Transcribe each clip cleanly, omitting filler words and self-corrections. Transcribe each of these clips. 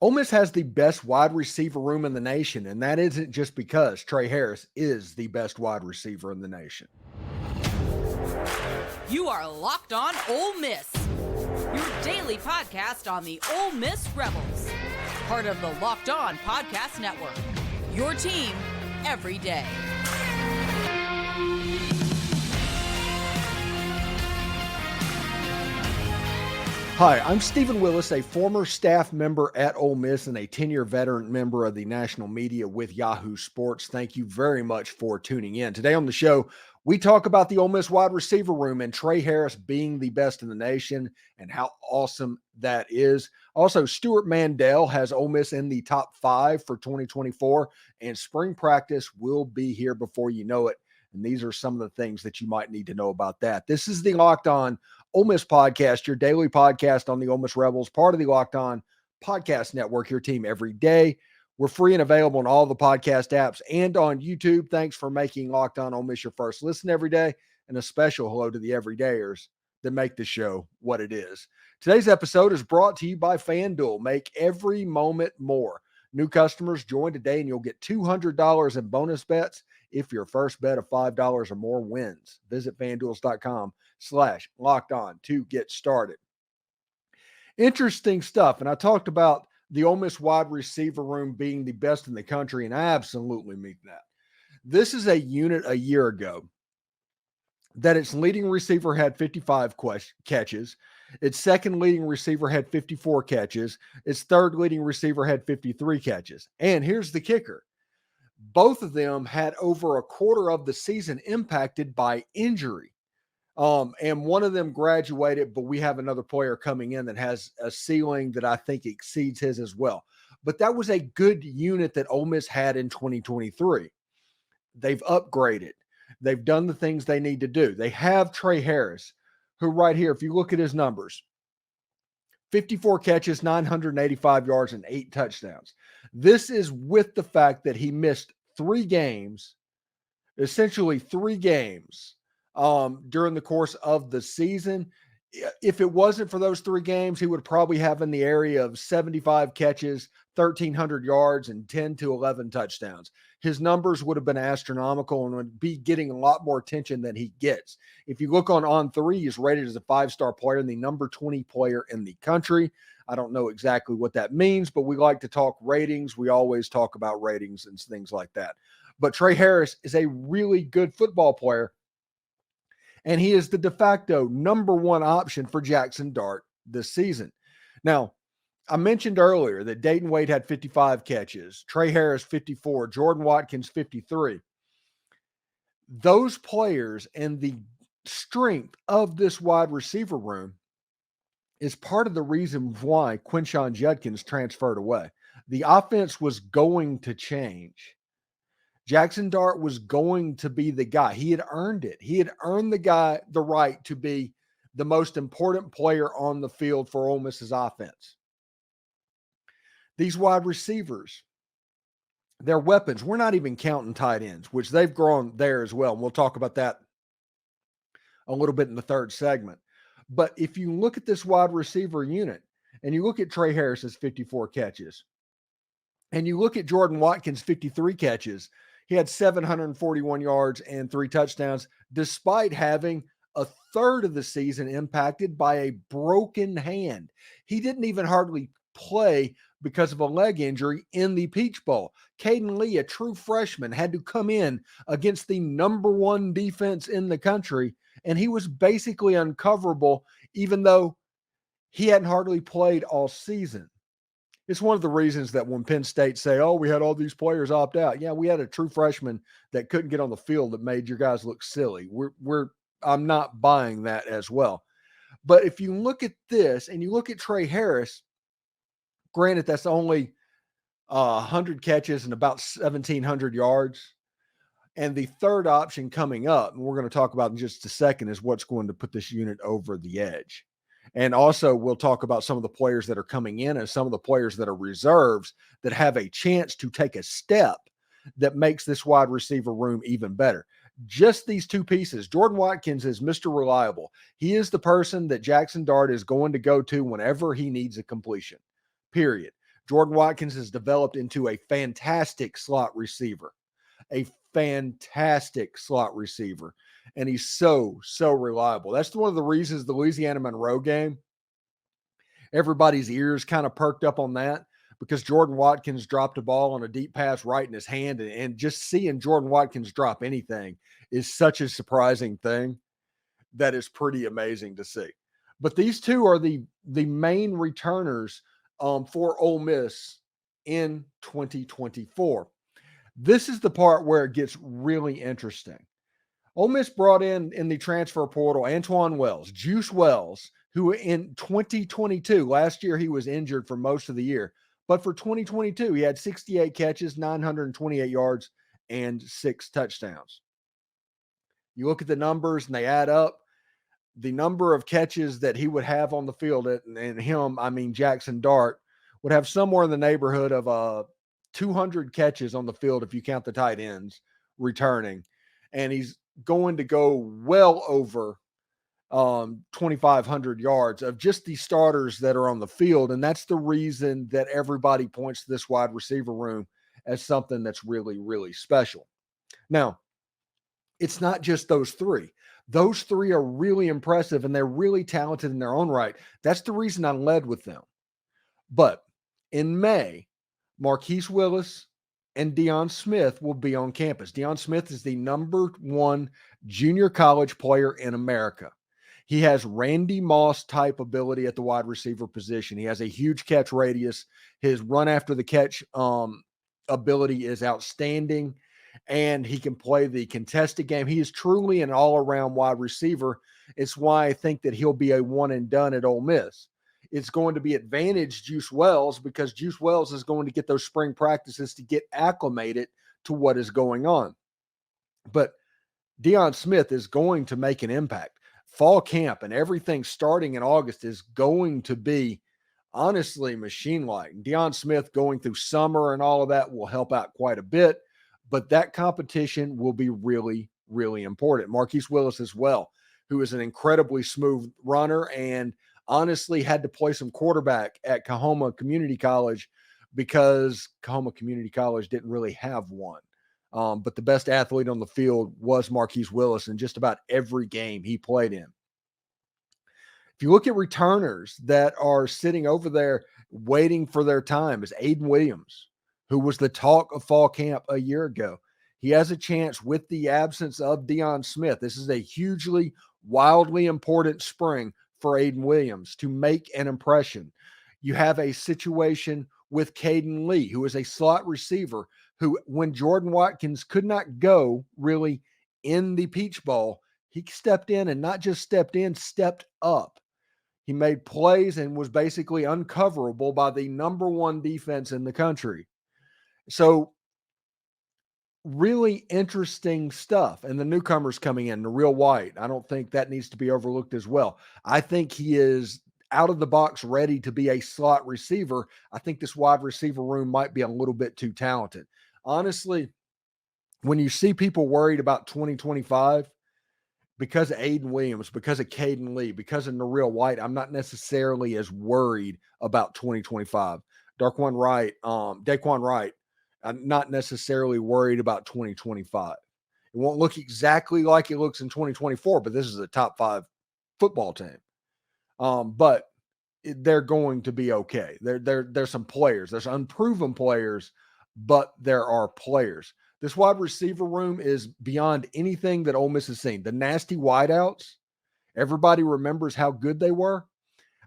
Ole Miss has the best wide receiver room in the nation, and that isn't just because Tre Harris is the best wide receiver in the nation. You are Locked On Ole Miss, your daily podcast on the Ole Miss Rebels, part of the Locked On Podcast Network, your team every day. Hi, I'm Stephen Willis, a former staff member at Ole Miss and a 10-year veteran member of the national media with Yahoo Sports. Thank you very much for tuning in. Today on the show, we talk about the Ole Miss wide receiver room and Tre Harris being the best in the nation and how awesome that is. Also, Stewart Mandel has Ole Miss in the top 5 for 2024, and spring practice will be here before you know it. And these are some of the things that you might need to know about that. This is the Locked On Ole Miss podcast, your daily podcast on the Ole Miss Rebels, part of the Locked On Podcast Network, your team every day. We're free and available on all the podcast apps and on YouTube. Thanks for making Locked On Ole Miss your first listen every day, and a special hello to the everydayers that make the show what it is. Today's episode is brought to you by FanDuel. Make every moment more. New customers join today and you'll get $200 in bonus bets if your first bet of $5 or more wins. Visit FanDuels.com/locked on to get started. Interesting stuff. And I talked about the Ole Miss wide receiver room being the best in the country, and I absolutely mean that. This is a unit a year ago that its leading receiver had 55 catches. Its second leading receiver had 54 catches. Its third leading receiver had 53 catches. And here's the kicker. Both of them had over a quarter of the season impacted by injury. And one of them graduated, but we have another player coming in that has a ceiling that I think exceeds his as well. But that was a good unit that Ole Miss had in 2023. They've upgraded. They've done the things they need to do. They have Tre Harris, who right here, if you look at his numbers, 54 catches, 985 yards, and 8 touchdowns. This is with the fact that he missed 3 games, essentially 3 games during the course of the season. If it wasn't for those 3 games, he would probably have in the area of 75 catches, 1,300 yards, and 10 to 11 touchdowns. His numbers would have been astronomical and would be getting a lot more attention than he gets. If you look on 3, he's rated as a 5-star player and the number 20 player in the country. I don't know exactly what that means, but we like to talk ratings. We always talk about ratings and things like that. But Tre Harris is a really good football player, and he is the de facto number 1 option for Jaxson Dart this season. Now, I mentioned earlier that Dayton Wade had 55 catches, Tre Harris 54, Jordan Watkins 53. Those players and the strength of this wide receiver room is part of the reason why Quinshon Judkins transferred away. The offense was going to change. Jaxson Dart was going to be the guy. He had earned it. He had earned the right to be the most important player on the field for Ole Miss's offense. These wide receivers, they're weapons. We're not even counting tight ends, which they've grown there as well. And we'll talk about that a little bit in the third segment. But if you look at this wide receiver unit and you look at Tre Harris's 54 catches and you look at Jordan Watkins' 53 catches, he had 741 yards and 3 touchdowns, despite having a third of the season impacted by a broken hand. He didn't even hardly play because of a leg injury in the Peach Bowl. Cayden, a true freshman, had to come in against the number 1 defense in the country, and he was basically uncoverable, even though he hadn't hardly played all season. It's one of the reasons that when Penn State say, oh, we had all these players opt out. Yeah, we had a true freshman that couldn't get on the field that made your guys look silly. I'm not buying that as well. But if you look at this and you look at Tre Harris, granted, that's only 100 catches and about 1,700 yards. And the third option coming up, and we're going to talk about in just a second, is what's going to put this unit over the edge. And also, we'll talk about some of the players that are coming in and some of the players that are reserves that have a chance to take a step that makes this wide receiver room even better. Just these 2 pieces. Jordan Watkins is Mr. Reliable. He is the person that Jaxson Dart is going to go to whenever he needs a completion, period. Jordan Watkins has developed into a fantastic slot receiver, a fantastic slot receiver. And he's so reliable. That's one of the reasons the Louisiana Monroe game, everybody's ears kind of perked up on that, because Jordan Watkins dropped a ball on a deep pass right in his hand. And just seeing Jordan Watkins drop anything is such a surprising thing that is pretty amazing to see. But these two are the main returners for Ole Miss in 2024. This is the part where it gets really interesting. Ole Miss brought in the transfer portal Antoine Wells, Juice Wells, who in 2022, last year he was injured for most of the year, but for 2022 he had 68 catches, 928 yards, and 6 touchdowns. You look at the numbers and they add up. The number of catches that he would have on the field, and him, I mean Jaxson Dart, would have somewhere in the neighborhood of 200 catches on the field if you count the tight ends returning. And he's going to go well over 2,500 yards of just the starters that are on the field. And that's the reason that everybody points to this wide receiver room as something that's really, really special. Now, it's not just those three. Those three are really impressive and they're really talented in their own right. That's the reason I led with them. But in May, Marquise Willis and Deion Smith will be on campus. Deion Smith is the #1 junior college player in America. He has Randy Moss type ability at the wide receiver position. He has a huge catch radius. His run after the catch ability is outstanding, and he can play the contested game. He is truly an all-around wide receiver. It's why I think that he'll be a one and done at Ole Miss. It's going to be advantage Juice Wells, because Juice Wells is going to get those spring practices to get acclimated to what is going on. But Deion Smith is going to make an impact. Fall camp and everything starting in August is going to be, honestly, machine-like. Deion Smith going through summer and all of that will help out quite a bit, but that competition will be really, really important. Marquise Willis as well, who is an incredibly smooth runner and honestly had to play some quarterback at Kahoma Community College because Kahoma Community College didn't really have one. But the best athlete on the field was Marquise Willis in just about every game he played in. If you look at returners that are sitting over there waiting for their time, is Ayden Williams, who was the talk of fall camp a year ago. He has a chance with the absence of Deion Smith. This is a hugely, wildly important spring for Ayden Williams to make an impression. You have a situation with Cayden Lee, who is a slot receiver who, when Jordan Watkins could not go really in the Peach Bowl, he stepped in, and not just stepped in, stepped up. He made plays and was basically uncoverable by the #1 defense in the country. So really interesting stuff. And the newcomers coming in, the real White, I don't think that needs to be overlooked as well. I think he is out of the box ready to be a slot receiver. I think this wide receiver room might be a little bit too talented. Honestly, when you see people worried about 2025 because of Ayden Williams, because of Cayden Lee, because of Nareel White, I'm not necessarily as worried about 2025. Daquan Wright, I'm not necessarily worried about 2025. It won't look exactly like it looks in 2024, but this is a top 5 football team. But they're going to be okay. There's some players. There's unproven players, but there are players. This wide receiver room is beyond anything that Ole Miss has seen. The nasty wideouts, everybody remembers how good they were.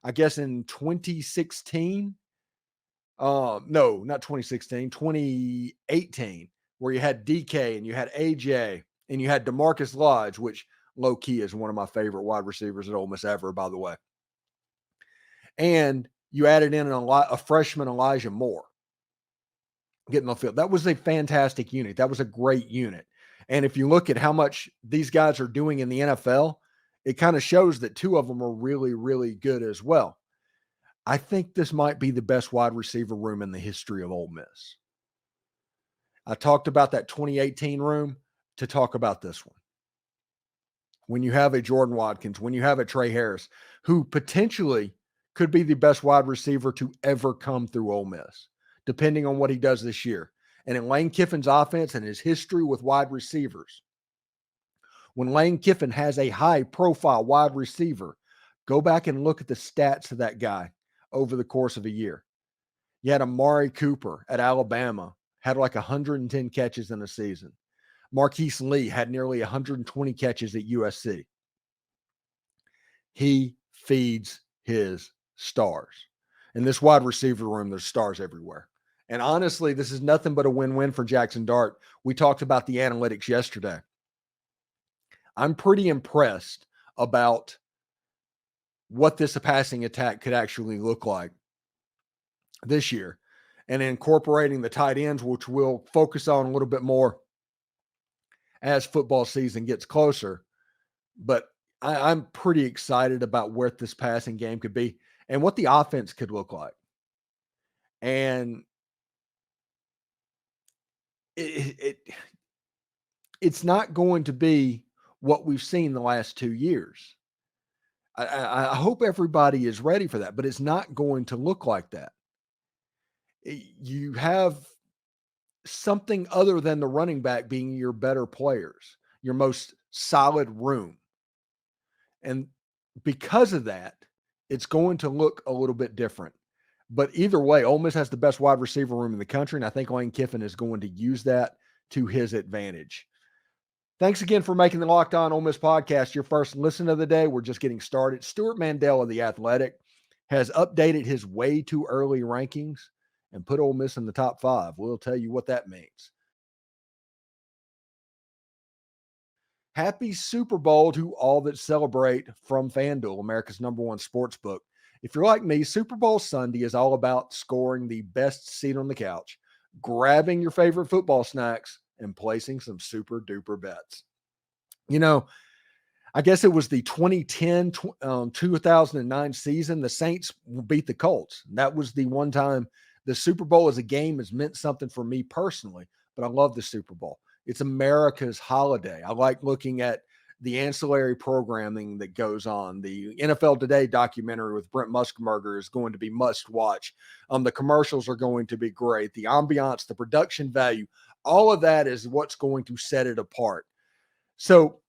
I guess in 2016, no, not 2016, 2018, where you had DK and you had AJ and you had DeMarcus Lodge, which low key is one of my favorite wide receivers at Ole Miss ever, by the way. And you added in a freshman, Elijah Moore, getting on the field. That was a fantastic unit. That was a great unit. And if you look at how much these guys are doing in the NFL, it kind of shows that 2 of them are really, really good as well. I think this might be the best wide receiver room in the history of Ole Miss. I talked about that 2018 room to talk about this one. When you have a Jordan Watkins, when you have a Tre Harris, who potentially could be the best wide receiver to ever come through Ole Miss, depending on what he does this year. And in Lane Kiffin's offense and his history with wide receivers, when Lane Kiffin has a high-profile wide receiver, go back and look at the stats of that guy over the course of a year. You had Amari Cooper at Alabama, had like 110 catches in a season. Marquise Lee had nearly 120 catches at USC. He feeds his stars. In this wide receiver room, there's stars everywhere. And honestly, this is nothing but a win-win for Jaxson Dart. We talked about the analytics yesterday. I'm pretty impressed about what this passing attack could actually look like this year, and incorporating the tight ends, which we'll focus on a little bit more as football season gets closer. But I'm pretty excited about where this passing game could be and what the offense could look like. And it's not going to be what we've seen the last 2 years. I hope everybody is ready for that, but it's not going to look like that. You have something other than the running back being your better players, your most solid room. And because of that, it's going to look a little bit different. But either way, Ole Miss has the best wide receiver room in the country, and I think Lane Kiffin is going to use that to his advantage. Thanks again for making the Locked On Ole Miss podcast your first listen of the day. We're just getting started. Stewart Mandel of The Athletic has updated his way too early rankings and put Ole Miss in the top 5. We'll tell you what that means. Happy Super Bowl to all that celebrate from FanDuel, America's #1 sports book. If you're like me, Super Bowl Sunday is all about scoring the best seat on the couch, grabbing your favorite football snacks, and placing some super duper bets. You know, I guess it was the 2010-2009 season. The Saints beat the Colts. That was the one time the Super Bowl as a game has meant something for me personally, but I love the Super Bowl. It's America's holiday. I like looking at the ancillary programming that goes on. The NFL Today documentary with Brent Musburger is going to be must watch. The commercials are going to be great. The ambiance, the production value, all of that is what's going to set it apart. So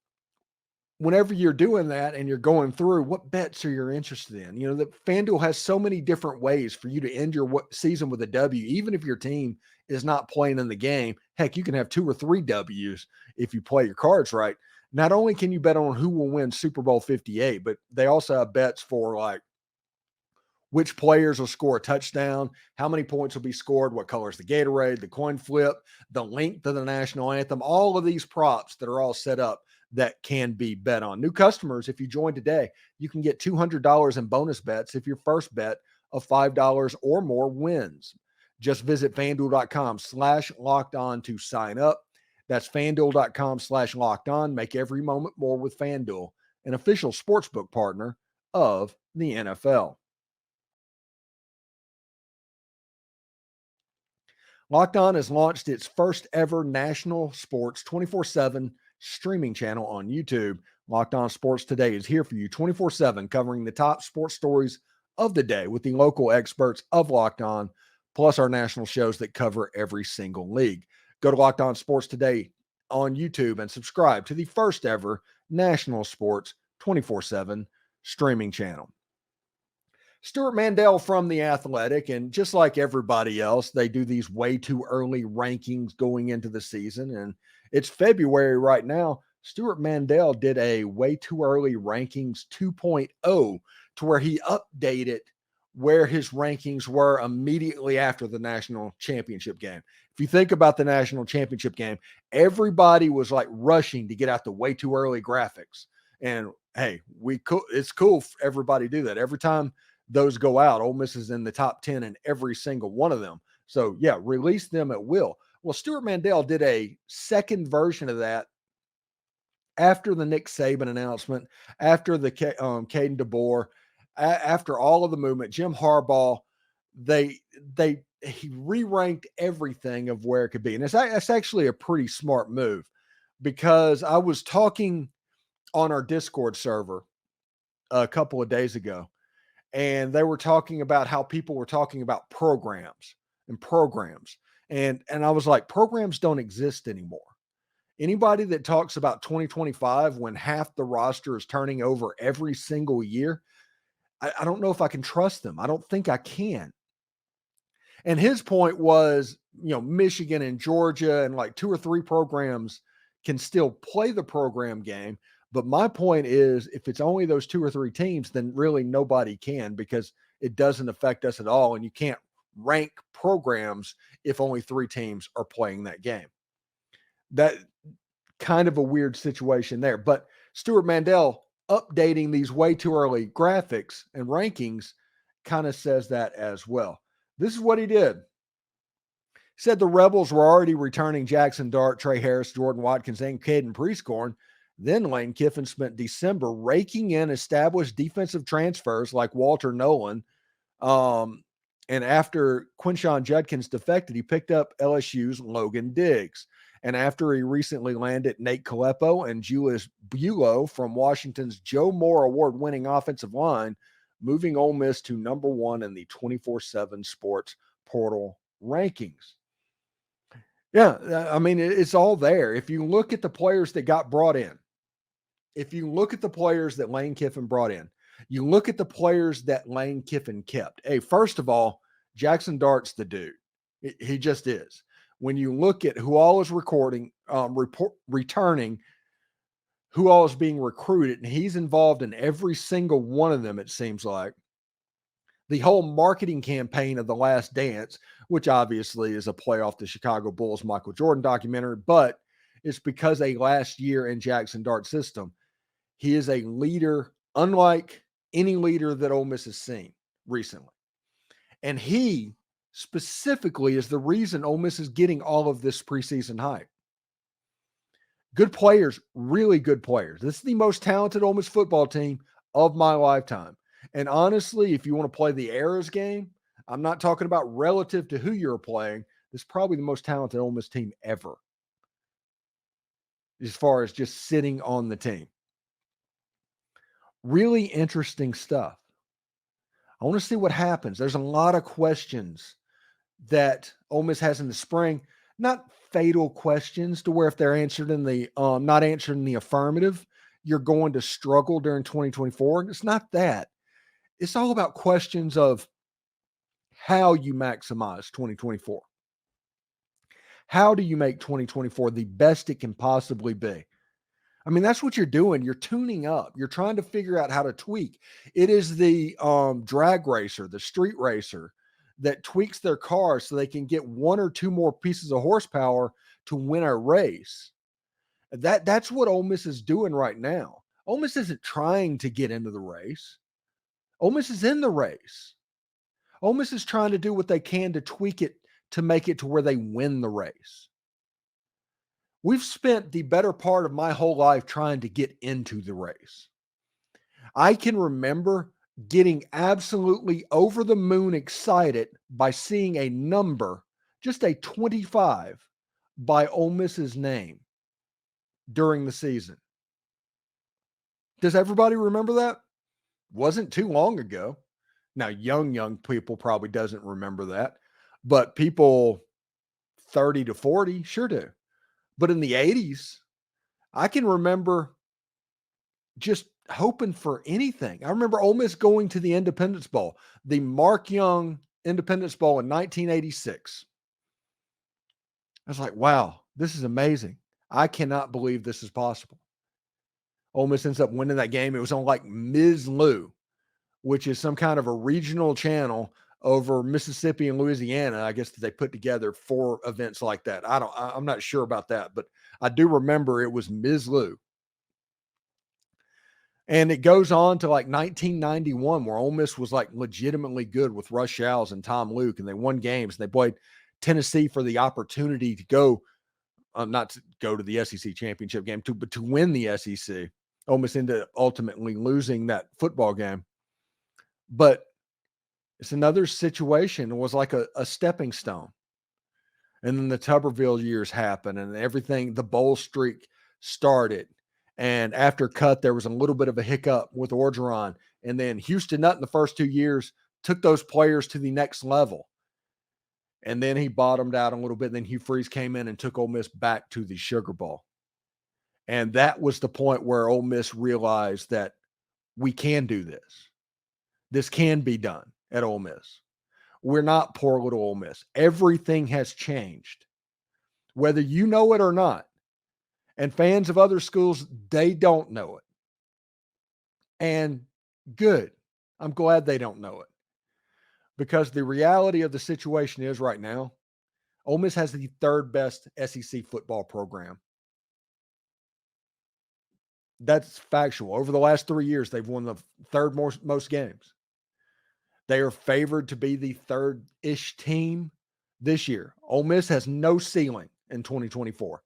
whenever you're doing that and you're going through, what bets are you interested in? You know, that FanDuel has so many different ways for you to end your season with a W, even if your team is not playing in the game. Heck, you can have 2 or 3 W's if you play your cards right. Not only can you bet on who will win Super Bowl 58, but they also have bets for like which players will score a touchdown, how many points will be scored, what color is the Gatorade, the coin flip, the length of the national anthem, all of these props that are all set up that can be bet on. New customers, if you join today, you can get $200 in bonus bets if your first bet of $5 or more wins. Just visit FanDuel.com/lockedon to sign up. That's FanDuel.com/lockedon. Make every moment more with FanDuel, an official sportsbook partner of the NFL. Locked On has launched its first ever national sports 24/7 streaming channel on YouTube. Locked On Sports Today is here for you 24/7, covering the top sports stories of the day with the local experts of Locked On, plus our national shows that cover every single league. Go to Locked On Sports Today on YouTube and subscribe to the first ever national sports 24/7 streaming channel. Stewart Mandel from The Athletic, and just like everybody else, they do these way too early rankings going into the season, and it's February right now. Stewart Mandel did a way too early rankings 2.0 to where he updated where his rankings were immediately after the national championship game. If you think about the national championship game, everybody was like rushing to get out the way too early graphics. And hey, it's cool for everybody to do that. Every time those go out, Ole Miss is in the top 10 in every single one of them. So yeah, release them at will. Well, Stewart Mandel did a second version of that after the Nick Saban announcement, after the Cayden DeBoer, after all of the movement, Jim Harbaugh, he re-ranked everything of where it could be. And it's actually a pretty smart move, because I was talking on our Discord server a couple of days ago, and they were talking about how people were talking about programs. And I was like, programs don't exist anymore. Anybody that talks about 2025 when half the roster is turning over every single year, I don't know if I can trust them. I don't think I can. And his point was, Michigan and Georgia and like 2 or 3 programs can still play the program game. But my point is, if it's only those 2 or 3 teams, then really nobody can, because it doesn't affect us at all. And you can't rank programs if only 3 teams are playing that game. That kind of a weird situation there. But Stewart Mandel updating these way too early graphics and rankings kind of says that as well. This is what he did. He said the Rebels were already returning Jaxson Dart, Tre Harris, Jordan Watkins, and Cayden Prescorn. Then Lane Kiffin spent December raking in established defensive transfers like Walter Nolan. And after Quinshon Judkins defected, he picked up LSU's Logan Diggs. And after he recently landed Nate Kalepo and Julius Buelow from Washington's Joe Moore award-winning offensive line, moving Ole Miss to number 1 in the 24/7 Sports Portal rankings. Yeah, I mean, it's all there. If you look at the players that got brought in, if you look at the players that Lane Kiffin brought in, you look at the players that Lane Kiffin kept. Hey, first of all, Jaxson Dart's the dude. He just is. When you look at who all is returning, who all is being recruited, and he's involved in every single one of them, it seems like. The whole marketing campaign of The Last Dance, which obviously is a play off the Chicago Bulls Michael Jordan documentary, but it's because a last year in Jaxson Dart's system, he is a leader unlike any leader that Ole Miss has seen recently. And he specifically is the reason Ole Miss is getting all of this preseason hype. Good players, really good players. This is the most talented Ole Miss football team of my lifetime. And honestly, if you want to play the eras game, I'm not talking about relative to who you're playing. This is probably the most talented Ole Miss team ever, as far as just sitting on the team. Really interesting stuff. I want to see what happens. There's a lot of questions that Ole Miss has in the spring. Not fatal questions to where if they're answered in the not answered in the affirmative, you're going to struggle during 2024. It's not that. It's all about questions of how you maximize 2024. How do you make 2024 the best it can possibly be? I mean, that's what you're doing. You're tuning up. You're trying to figure out how to tweak. It is the drag racer, the street racer, that tweaks their car so they can get 1 or 2 more pieces of horsepower to win a race. That's what Ole Miss is doing right now. Ole Miss isn't trying to get into the race. Ole Miss is in the race. Ole Miss is trying to do what they can to tweak it to make it to where they win the race. We've spent the better part of my whole life trying to get into the race. I can remember getting absolutely over the moon excited by seeing a number, just a 25, by Ole Miss's name during the season. Does everybody remember that? Wasn't too long ago. Now, young people probably doesn't remember that, but people 30 to 40 sure do. But in the 80s, I can remember just hoping for anything. I remember Ole Miss going to the Independence Bowl, the Mark Young Independence Bowl in 1986. I was like, wow, this is amazing. I cannot believe this is possible. Ole Miss ends up winning that game. It was on like Ms. Lou, which is some kind of a regional channel over Mississippi and Louisiana. I guess that they put together for events like that. I'm not sure about that, but I do remember it was Ms. Lou. And it goes on to like 1991, where Ole Miss was like legitimately good with Russ Showers and Tom Luke, and they won games. And they played Tennessee for the opportunity to go, not to go to the SEC championship game, but to win the SEC. Ole Miss ended up ultimately losing that football game. But it's another situation. It was like a stepping stone. And then the Tuberville years happened and everything, the bowl streak started. And after cut, there was a little bit of a hiccup with Orgeron, And then Houston Nutt in the first 2 years took those players to the next level. And then he bottomed out a little bit. Then Hugh Freeze came in and took Ole Miss back to the Sugar Bowl. And that was the point where Ole Miss realized that we can do this. This can be done at Ole Miss. We're not poor little Ole Miss. Everything has changed, whether you know it or not. And fans of other schools, they don't know it. And good. I'm glad they don't know it. Because the reality of the situation is right now, Ole Miss has the third best SEC football program. That's factual. Over the last 3 years, they've won the third most games. They are favored to be the third-ish team this year. Ole Miss has no ceiling in 2024.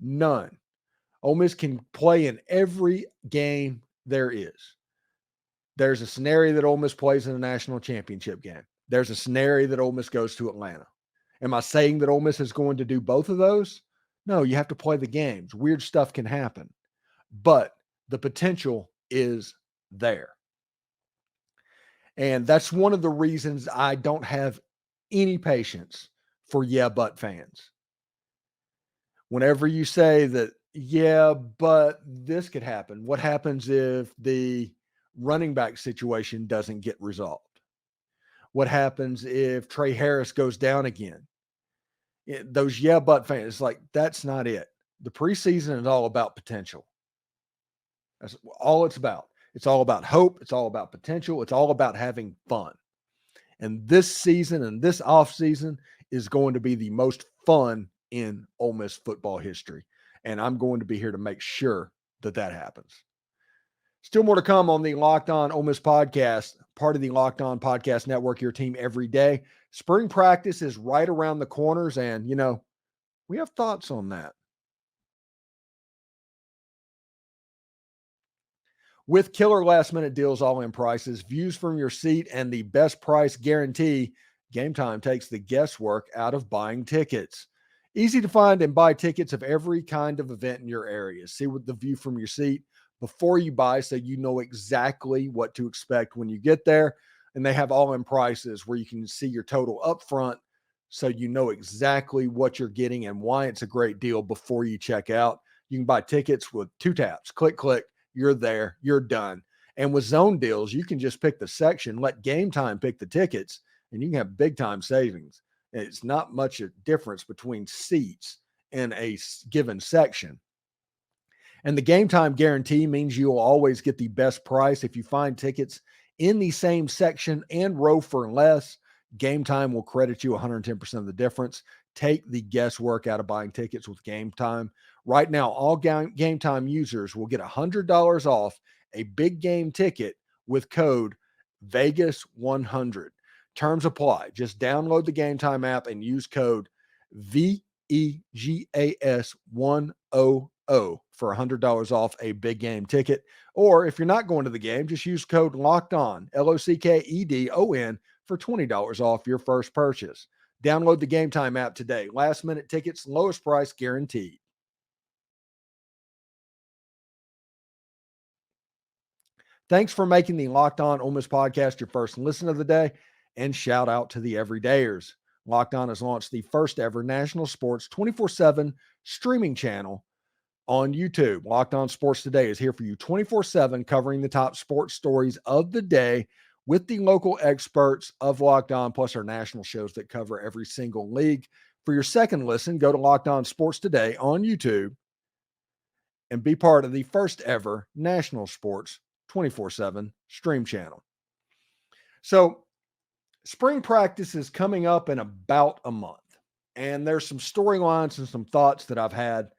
None. Ole Miss can play in every game there is. There's a scenario that Ole Miss plays in a national championship game. There's a scenario that Ole Miss goes to Atlanta. Am I saying that Ole Miss is going to do both of those? No, you have to play the games. Weird stuff can happen. But the potential is there. And that's one of the reasons I don't have any patience for yeah, but fans. Whenever you say that, yeah, but this could happen, what happens if the running back situation doesn't get resolved? What happens if Tre Harris goes down again? Those yeah, but fans, it's like, that's not it. The preseason is all about potential. That's all it's about. It's all about hope. It's all about potential. It's all about having fun. And this season and this offseason is going to be the most fun in Ole Miss football history. And I'm going to be here to make sure that that happens. Still more to come on the Locked On Ole Miss podcast, part of the Locked On Podcast Network, your team every day. Spring practice is right around the corners, and, we have thoughts on that. With killer last-minute deals, all-in prices, views from your seat, and the best price guarantee, Game Time takes the guesswork out of buying tickets. Easy to find and buy tickets of every kind of event in your area. See what the view from your seat before you buy so you know exactly what to expect when you get there. And they have all-in prices where you can see your total up front so you know exactly what you're getting and why it's a great deal before you check out. You can buy tickets with 2 taps. Click, click. You're there. You're done. And with zone deals, you can just pick the section, let Game Time pick the tickets, and you can have big-time savings. It's not much a difference between seats in a given section. And the Game Time guarantee means you'll always get the best price. If you find tickets in the same section and row for less, Game Time will credit you 110% of the difference. Take the guesswork out of buying tickets with Game Time. Right now, all Game Time users will get $100 off a big game ticket with code Vegas100. Terms apply. Just download the Game Time app and use code VEGAS100 for $100 off a big game ticket. Or if you're not going to the game, just use code LOCKEDON, LOCKEDON, for $20 off your first purchase. Download the Game Time app today. Last minute tickets, lowest price guaranteed. Thanks for making the Locked On Ole Miss podcast your first listen of the day, and shout out to the everydayers. Locked On has launched the first ever national sports 24/7 streaming channel on YouTube. Locked On Sports Today is here for you 24/7, covering the top sports stories of the day with the local experts of Locked On, plus our national shows that cover every single league. For your second listen, go to Locked On Sports Today on YouTube and be part of the first ever national sports 24/7 stream channel. So spring practice is coming up in about a month, and there's some storylines and some thoughts that I've had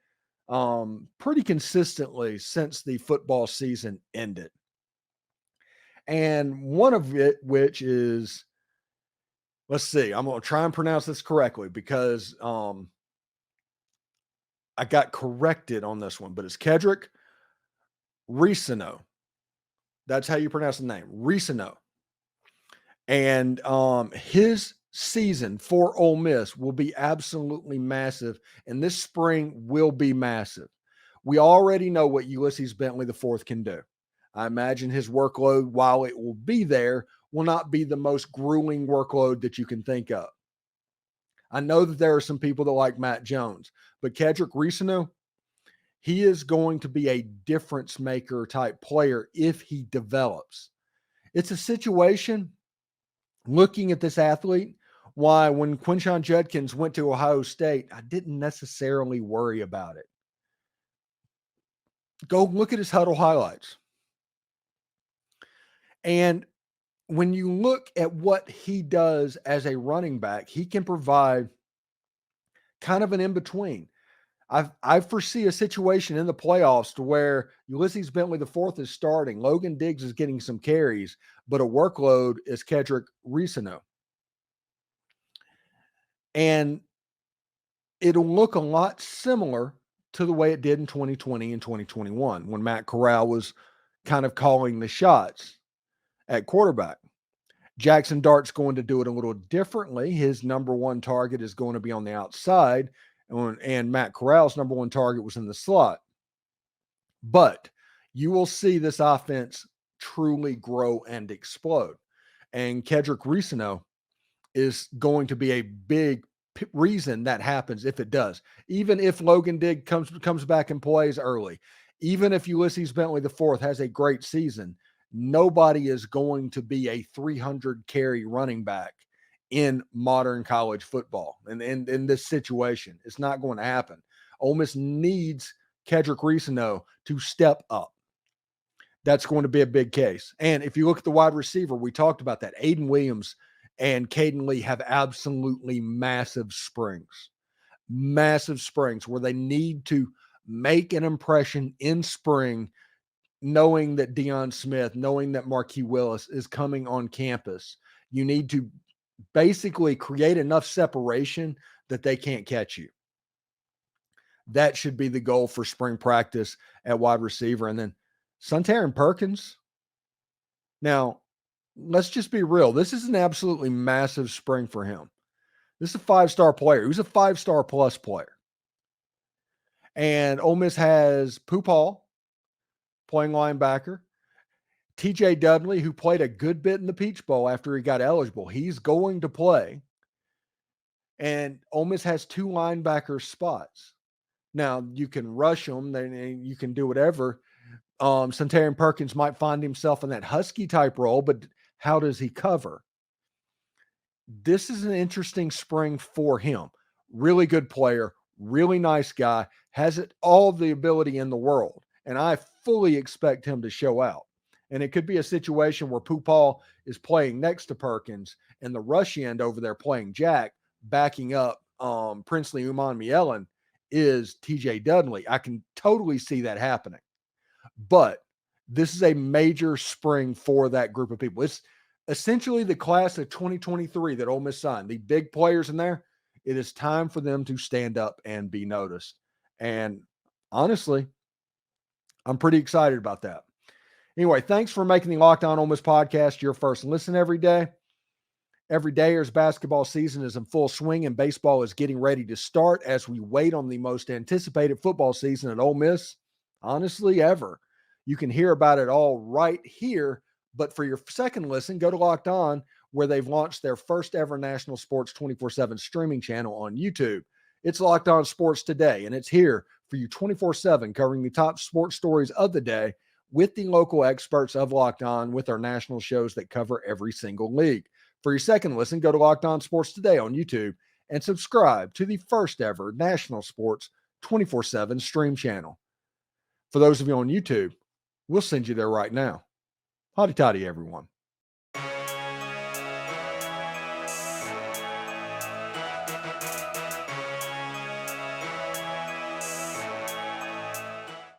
pretty consistently since the football season ended. And one of it, which is, let's see, I'm going to try and pronounce this correctly because I got corrected on this one, but it's Kedrick Risino. That's how you pronounce the name, Risino. And his season for Ole Miss will be absolutely massive, and this spring will be massive. We already know what Ulysses Bentley IV can do. I imagine his workload, while it will be there, will not be the most grueling workload that you can think of. I know that there are some people that like Matt Jones, but Kedrick Reesanu, he is going to be a difference maker type player if he develops. It's a situation, looking at this athlete, why when Quinshon Judkins went to Ohio State, I didn't necessarily worry about it. Go look at his huddle highlights. And when you look at what he does as a running back, he can provide kind of an in-between. I foresee a situation in the playoffs to where Ulysses Bentley IV is starting, Logan Diggs is getting some carries, but a workload is Kedrick Reesanu. And it'll look a lot similar to the way it did in 2020 and 2021 when Matt Corral was kind of calling the shots at quarterback. Jaxson Dart's going to do it a little differently. His number one target is going to be on the outside, and Matt Corral's number one target was in the slot. But you will see this offense truly grow and explode. And Kedrick Reesanu is going to be a big reason that happens if it does. Even if Logan Diggs comes back and plays early, even if Ulysses Bentley IV has a great season, nobody is going to be a 300 carry running back in modern college football. And in this situation, it's not going to happen. Ole Miss needs Kedrick Reesanu to step up. That's going to be a big case. And if you look at the wide receiver, we talked about that. Ayden Williams and Cayden Lee have absolutely massive springs where they need to make an impression in spring, knowing that Deion Smith, knowing that Marquis Willis is coming on campus. You need to basically create enough separation that they can't catch you. That should be the goal for spring practice at wide receiver. And then Suntarine Perkins. Now, let's just be real. This is an absolutely massive spring for him. This is a 5-star player. He was a 5-star plus player. And Ole Miss has Pupal playing linebacker. TJ Dudley, who played a good bit in the Peach Bowl after he got eligible, he's going to play. And Ole Miss has 2 linebacker spots. Now, you can rush them, then you can do whatever. Suntarine Perkins might find himself in that Husky type role, but how does he cover? This is an interesting spring for him. Really good player, really nice guy, has all the ability in the world. And I fully expect him to show out. And it could be a situation where Pupal is playing next to Perkins and the rush end over there playing Jack, backing up Princely Uman-Mielen is TJ Dudley. I can totally see that happening. But this is a major spring for that group of people. It's essentially the class of 2023 that Ole Miss signed. The big players in there, it is time for them to stand up and be noticed. And honestly, I'm pretty excited about that. Anyway, thanks for making the Locked On Ole Miss podcast your first listen every day. Every Dayers basketball season is in full swing, and baseball is getting ready to start as we wait on the most anticipated football season at Ole Miss, honestly, ever. You can hear about it all right here, but for your second listen, go to Locked On, where they've launched their first ever national sports 24/7 streaming channel on YouTube. It's Locked On Sports Today, and it's here for you 24/7, covering the top sports stories of the day with the local experts of Locked On, with our national shows that cover every single league. For your second listen, go to Locked On Sports Today on YouTube and subscribe to the first ever national sports 24/7 stream channel. For those of you on YouTube, we'll send you there right now. Howdy toddy, everyone.